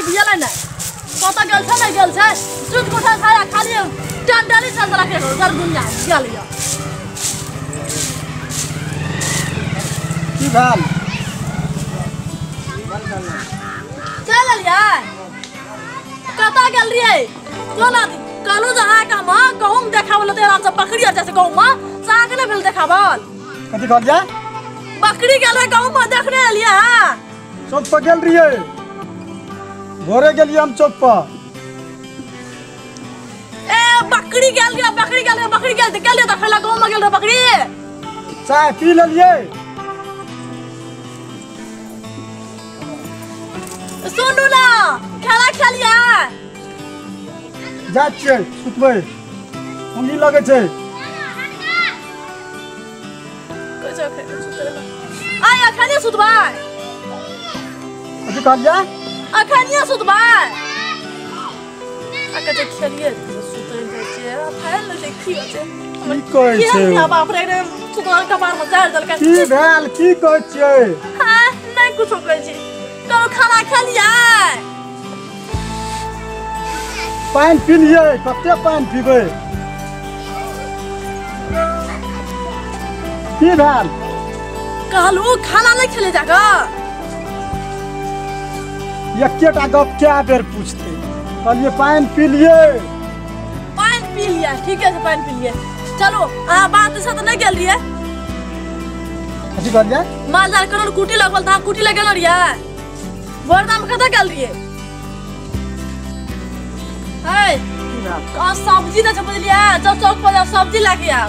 दिया ना पता गल छै नहीं गल छै सूट कोठा साया खाली टंडली चल रखे घर दुनिया गल या की भेल चल लिया कता गल रिए कोना कालू जहा का मां कहूं देखावल तेरा सब बकरी जैसे कहूं मां साग ने भेल देखावल कथि कहल जा बकरी गेल है कहूं मां देखने लिया चौक पर गेल रिए घरे गेलिए हम चौक पर ए बकरी गेल तो फैला गांव में गेल रे बकरी चाय पी लेलिए सुनू ना खेला खेलिया जा छियै सुतबै उंगी लगे छै आय अखनिए सुतबा कथि कहल जा अखनिए सुतबा आके जे खेलिए सुतै छै फाइल देखी छै की कहै छै क्या बाप रे सुतल कपार में जाड़ दल के की भेल की कहै छियै हां नहीं कुछ कहै छी करो खाना खेलिए पानी पी लिए कते पानी पीबै की भेल कहलू खाना नहीं खेले जाके एकेटा गप क्या बेर पूछते कहलिए पानी पी लिए ठीक है पानी पी लिए चलो बात से तो नहीं गेल रिए कथि कहलिए माल जाल करो कुटी लगल था कुटी लगल रिए वरदान में कथा गेल रिए है का सब्जी न छपलिया जो चौक पर सब्जी लाके आ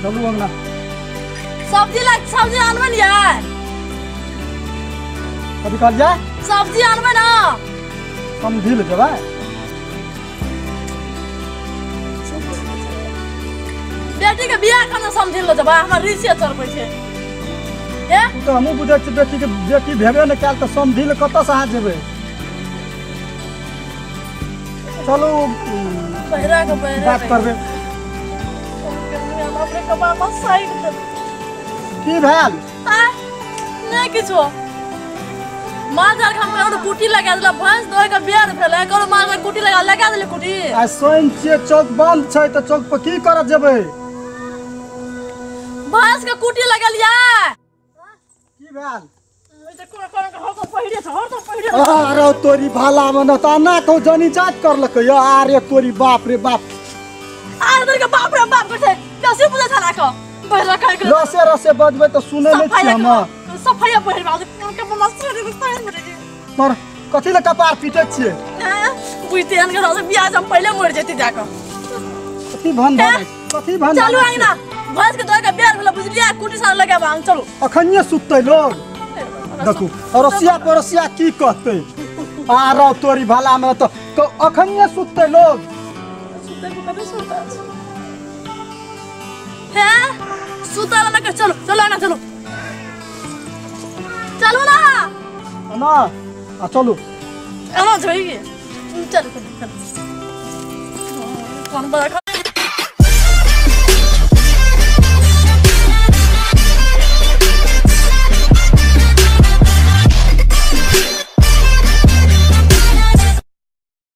चलू अंगना सब्जी आनबे लिया कथि कहलिए सब्जी आनबे ना समझी ले जबा बेटी के बियाह करना समझी लो जबा हमर रिसिया चढ़बै छै ए तो हमहु बुझै छी बेटी भेबे न काल त समझी ले कत से आ जेबै चलो बहरा बात करबे हम अपने कपड़ा में साइड कर की भेल नहीं किछो माल जाल हम करो कुटी लगा देला भैंस दोय के बेर भेले करो माल के कुटी लगा देले कुटी आ सोइन छियै चौक बंद छै त चौक पर की करब जेबै भैंस के कुटी लगा लिया की भेल अरे अरे तोरी भाला में न तना को जनी जात करलक अरे तोरी बाप रे बाप तेरे के बाप रे बाप करते कैसे बुझा था लाको बहरा खाए के रसे रसे बजबै त सुनै नै छी हम सफाई पहिर बाज के मस्त रे पर कथि ले कपार पीटे छियै बुझते हन के बियाह हम पहले मर जेती जाके कथि भन चलो आइना भैंस के दोय के बेर भेला बुझलिया कुटी सा लगाबा हम चलो अखनिए सुतै लोग देखू अरसिया परसिया की कहते आरो तोरी भाला में तो अखनिए सुतते लोग सुतल को कभी सोता है सुतल ना के चलो ना चलो ना ना आ चलो चलो कौन बड़ा